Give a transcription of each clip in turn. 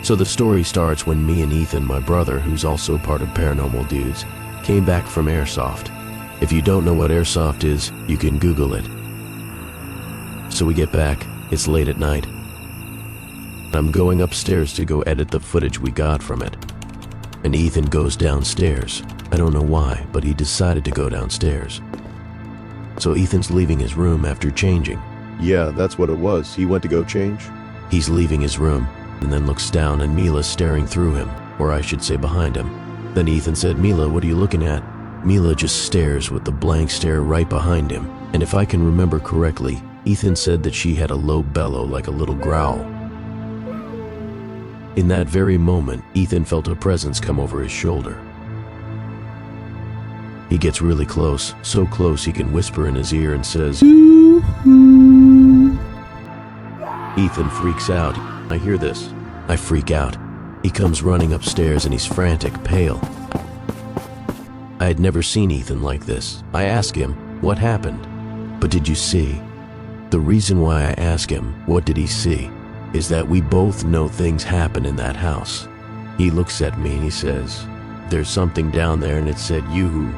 So the story starts when me and Ethan, my brother, who's also part of Paranormal Dudes, came back from Airsoft. If you don't know what Airsoft is, you can Google it. So we get back, it's late at night. I'm going upstairs to go edit the footage we got from it. And Ethan goes downstairs. I don't know why, but he decided to go downstairs. So Ethan's leaving his room after changing. Yeah, that's what it was. He went to go change. He's leaving his room, and then looks down and Mila's staring through him, or I should say behind him. Then Ethan said, "Mila, what are you looking at?" Mila just stares with the blank stare right behind him, and if I can remember correctly, Ethan said that she had a low bellow like a little growl. In that very moment, Ethan felt a presence come over his shoulder. He gets really close, so close he can whisper in his ear and says, Ethan freaks out. I hear this. I freak out. He comes running upstairs and he's frantic, pale. I had never seen Ethan like this. I ask him, what happened? But did you see? The reason why I ask him, what did he see, is that we both know things happen in that house. He looks at me and he says, there's something down there, and it said yoo-hoo.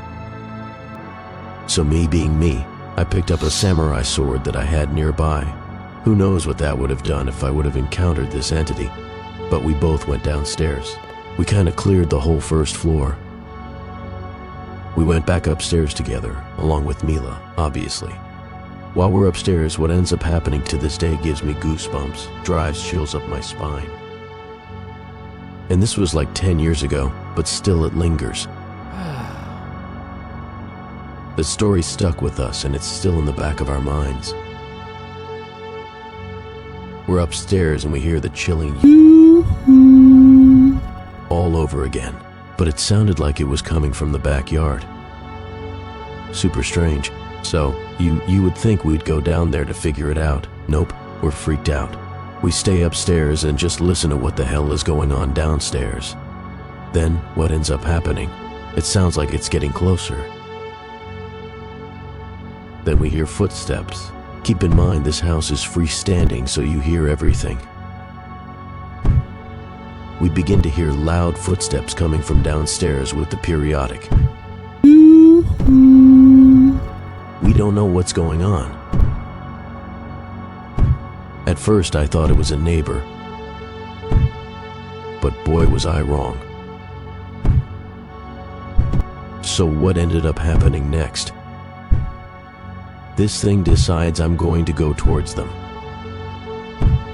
So me being me, I picked up a samurai sword that I had nearby. Who knows what that would have done if I would have encountered this entity. But we both went downstairs. We kind of cleared the whole first floor. We went back upstairs together, along with Mila, obviously. While we're upstairs, what ends up happening to this day gives me goosebumps, drives chills up my spine. And this was like 10 years ago, but still it lingers. The story stuck with us and it's still in the back of our minds. We're upstairs and we hear the chilling yoo-hoo all over again, but it sounded like it was coming from the backyard. Super strange. So, you would think we'd go down there to figure it out. Nope, we're freaked out. We stay upstairs and just listen to what the hell is going on downstairs. Then, what ends up happening? It sounds like it's getting closer. Then we hear footsteps. Keep in mind this house is freestanding, so you hear everything. We begin to hear loud footsteps coming from downstairs with the periodic. We don't know what's going on. At first I thought it was a neighbor, but boy was I wrong. So what ended up happening next? This thing decides I'm going to go towards them.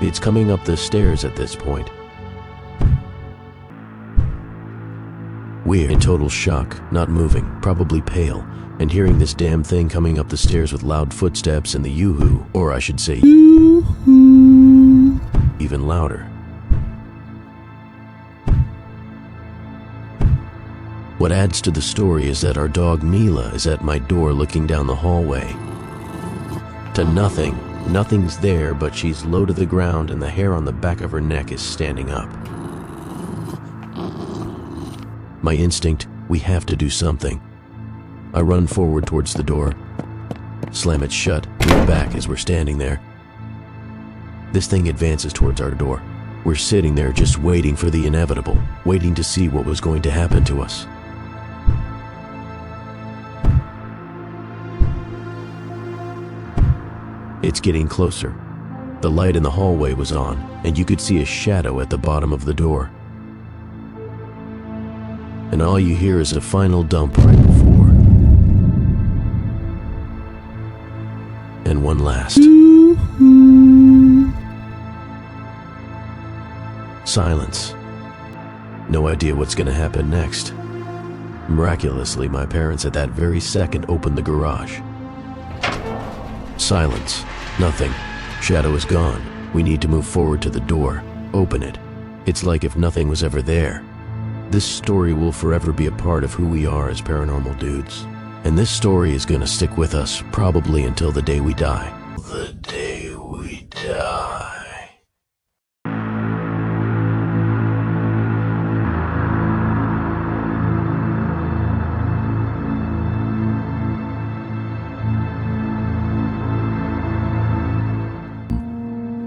It's coming up the stairs at this point. We're in total shock, not moving, probably pale, and hearing this damn thing coming up the stairs with loud footsteps and the yoo-hoo, or I should say yoo-hoo, even louder. What adds to the story is that our dog Mila is at my door looking down the hallway. To nothing. Nothing's there, but she's low to the ground and the hair on the back of her neck is standing up. My instinct, we have to do something. I run forward towards the door, slam it shut, look back as we're standing there. This thing advances towards our door. We're sitting there just waiting for the inevitable, waiting to see what was going to happen to us. It's getting closer. The light in the hallway was on, and you could see a shadow at the bottom of the door. And all you hear is a final dump right before. And one last. Silence. No idea what's gonna happen next. Miraculously, my parents at that very second opened the garage. Silence. Nothing. Shadow is gone. We need to move forward to the door. Open it. It's like if nothing was ever there. This story will forever be a part of who we are as Paranormal Dudes. And this story is gonna stick with us probably until the day we die. The day we die.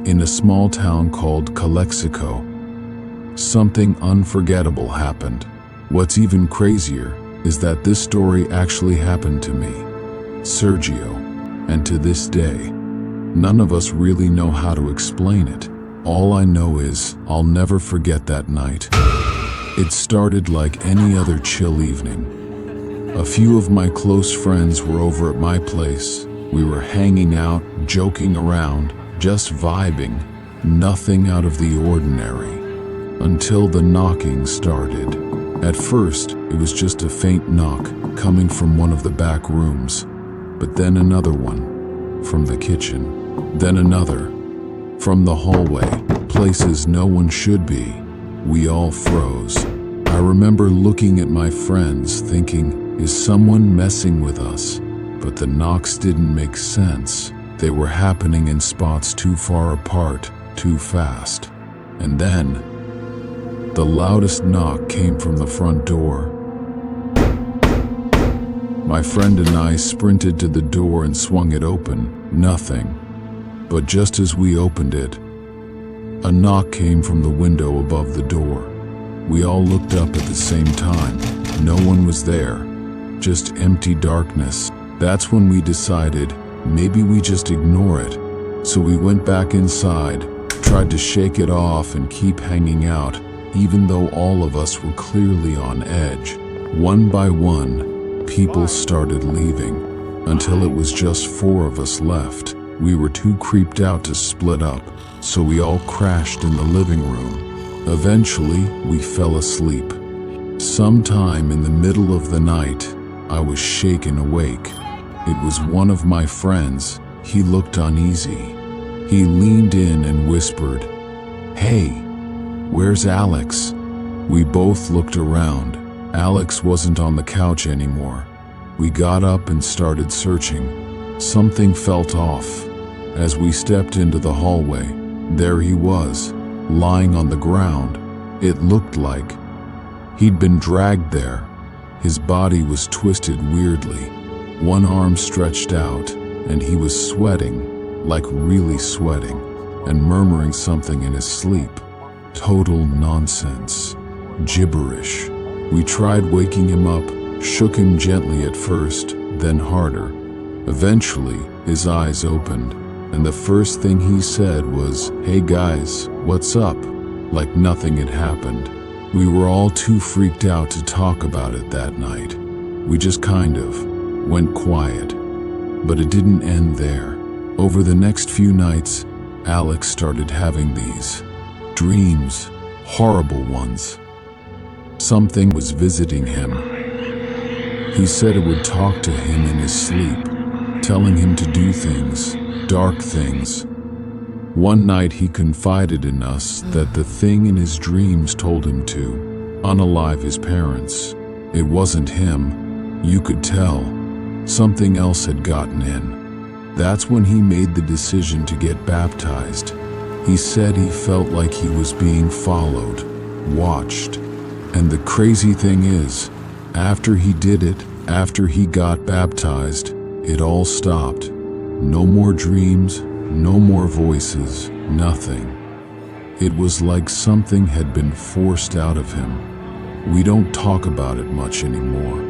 In a small town called Calexico, something unforgettable happened. What's even crazier is that this story actually happened to me, Sergio, and to this day, none of us really know how to explain it. All I know is I'll never forget that night. It started like any other chill evening. A few of my close friends were over at my place. We were hanging out, joking around, just vibing, nothing out of the ordinary, until the knocking started. At first, it was just a faint knock coming from one of the back rooms, but then another one from the kitchen, then another from the hallway, places no one should be. We all froze. I remember looking at my friends thinking, is someone messing with us? But the knocks didn't make sense. They were happening in spots too far apart, too fast. And then, the loudest knock came from the front door. My friend and I sprinted to the door and swung it open. Nothing. But just as we opened it, a knock came from the window above the door. We all looked up at the same time. No one was there, just empty darkness. That's when we decided maybe we just ignore it. So we went back inside, tried to shake it off and keep hanging out, even though all of us were clearly on edge. One by one, people started leaving, until it was just 4 of us left. We were too creeped out to split up, so we all crashed in the living room. Eventually, we fell asleep. Sometime in the middle of the night, I was shaken awake. It was one of my friends. He looked uneasy. He leaned in and whispered, "Hey, where's Alex?" We both looked around. Alex wasn't on the couch anymore. We got up and started searching. Something felt off. As we stepped into the hallway, there he was, lying on the ground. It looked like he'd been dragged there. His body was twisted weirdly. One arm stretched out, and he was sweating, like really sweating, and murmuring something in his sleep. Total nonsense. Gibberish. We tried waking him up, shook him gently at first, then harder. Eventually, his eyes opened, and the first thing he said was, "Hey guys, what's up?" Like nothing had happened. We were all too freaked out to talk about it that night. We just kind of went quiet. But it didn't end there. Over the next few nights, Alex started having these dreams, horrible ones. Something was visiting him. He said it would talk to him in his sleep, telling him to do things, dark things. One night he confided in us that the thing in his dreams told him to unalive his parents. It wasn't him. You could tell. Something else had gotten in. That's when he made the decision to get baptized. He said he felt like he was being followed, watched. And the crazy thing is, after he did it, after he got baptized, it all stopped. No more dreams, no more voices, nothing. It was like something had been forced out of him. We don't talk about it much anymore,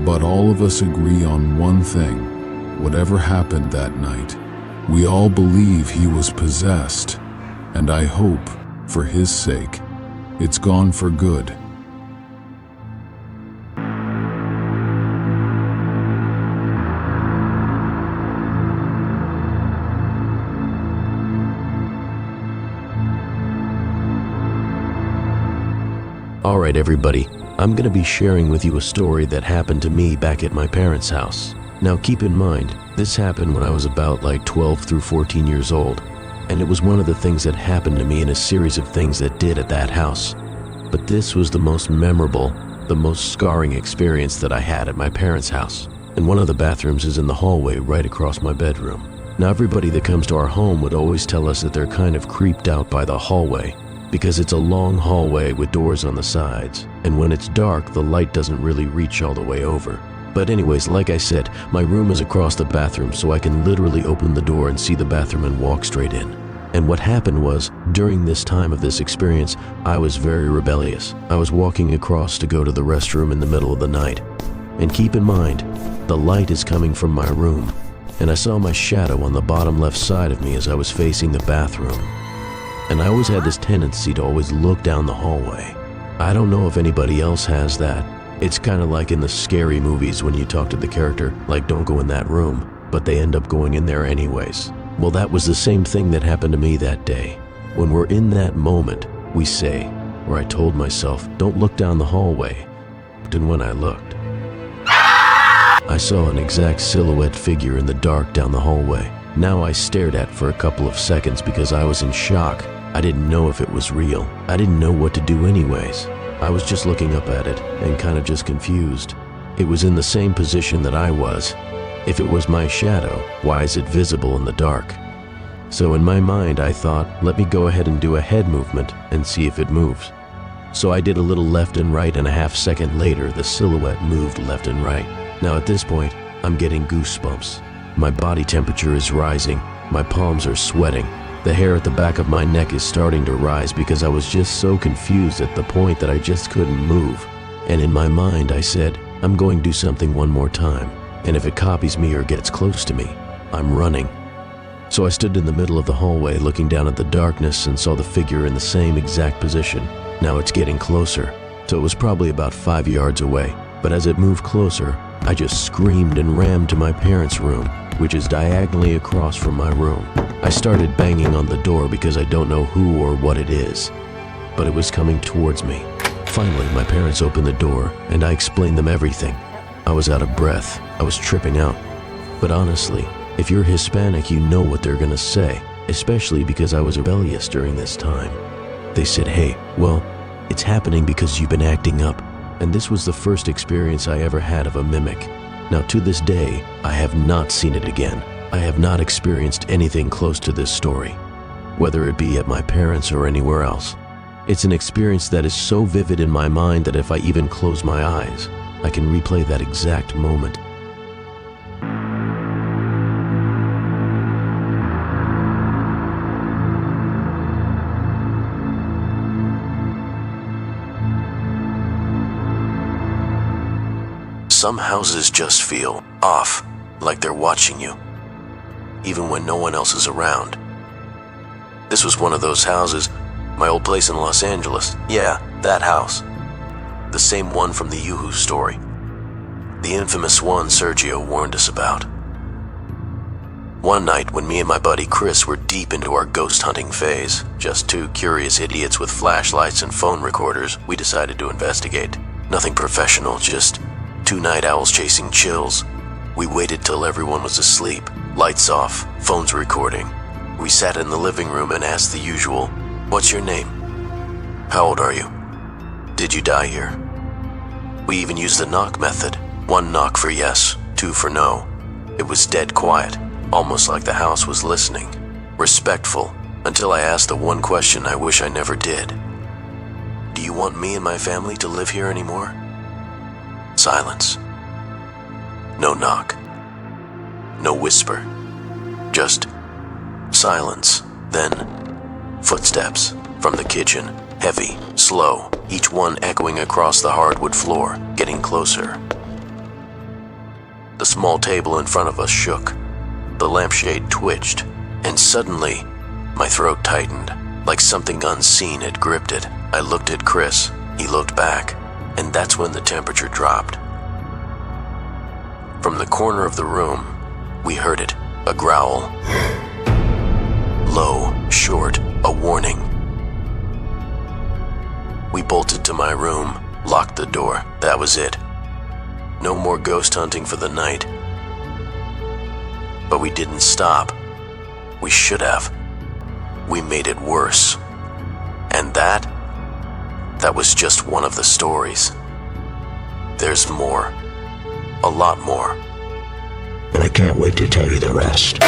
but all of us agree on one thing. Whatever happened that night, we all believe he was possessed, and I hope, for his sake, it's gone for good. Alright everybody, I'm going to be sharing with you a story that happened to me back at my parents' house. Now keep in mind, this happened when I was about 12 through 14 years old, and it was one of the things that happened to me in a series of things that did at that house. But this was the most memorable, the most scarring experience that I had at my parents' house. And one of the bathrooms is in the hallway right across my bedroom. Now everybody that comes to our home would always tell us that they're kind of creeped out by the hallway, because it's a long hallway with doors on the sides, and when it's dark, the light doesn't really reach all the way over. But anyways, like I said, my room is across the bathroom, so I can literally open the door and see the bathroom and walk straight in. And what happened was, during this time of this experience, I was very rebellious. I was walking across to go to the restroom in the middle of the night. And keep in mind, the light is coming from my room, and I saw my shadow on the bottom left side of me as I was facing the bathroom. And I always had this tendency to always look down the hallway. I don't know if anybody else has that. It's kind of like in the scary movies when you talk to the character, like, don't go in that room, but they end up going in there anyways. Well, that was the same thing that happened to me that day. When we're in that moment, we say, or I told myself, don't look down the hallway. And when I looked, I saw an exact silhouette figure in the dark down the hallway. Now I stared at it for a couple of seconds because I was in shock. I didn't know if it was real. I didn't know what to do anyways. I was just looking up at it and kind of just confused. It was in the same position that I was. If it was my shadow, why is it visible in the dark? So in my mind, I thought, let me go ahead and do a head movement and see if it moves. So I did a little left and right, and a half second later, the silhouette moved left and right. Now at this point, I'm getting goosebumps. My body temperature is rising. My palms are sweating. The hair at the back of my neck is starting to rise because I was just so confused at the point that I just couldn't move. And in my mind, I said, I'm going to do something one more time. And if it copies me or gets close to me, I'm running. So I stood in the middle of the hallway looking down at the darkness and saw the figure in the same exact position. Now it's getting closer, so it was probably about 5 yards away. But as it moved closer, I just screamed and ran to my parents' room, which is diagonally across from my room. I started banging on the door because I don't know who or what it is, but it was coming towards me. Finally, my parents opened the door and I explained them everything. I was out of breath. I was tripping out. But honestly, if you're Hispanic, you know what they're gonna say, especially because I was rebellious during this time. They said, hey, well, it's happening because you've been acting up. And this was the first experience I ever had of a mimic. Now to this day, I have not seen it again. I have not experienced anything close to this story, whether it be at my parents' or anywhere else. It's an experience that is so vivid in my mind that if I even close my eyes, I can replay that exact moment. Some houses just feel off, like they're watching you, even when no one else is around. This was one of those houses, my old place in Los Angeles. Yeah, that house. The same one from the Yoo-Hoo story. The infamous one Sergio warned us about. One night when me and my buddy Chris were deep into our ghost hunting phase, just two curious idiots with flashlights and phone recorders, we decided to investigate. Nothing professional, just two night owls chasing chills. We waited till everyone was asleep, lights off, phones recording. We sat in the living room and asked the usual, "What's your name? How old are you? Did you die here?" We even used the knock method. 1 knock for yes, 2 for no. It was dead quiet, almost like the house was listening. Respectful, until I asked the one question I wish I never did. Do you want me and my family to live here anymore? Silence. No knock. No whisper. Just silence. Then footsteps from the kitchen, heavy, slow, each one echoing across the hardwood floor, getting closer. The small table in front of us shook. The lampshade twitched, and suddenly, my throat tightened, like something unseen had gripped it. I looked at Chris, he looked back, and that's when the temperature dropped. From the corner of the room, we heard it, a growl. Low, short, a warning. We bolted to my room, locked the door, that was it. No more ghost hunting for the night. But we didn't stop. We should have. We made it worse. And that was just one of the stories. There's more. A lot more. And I can't wait to tell you the rest.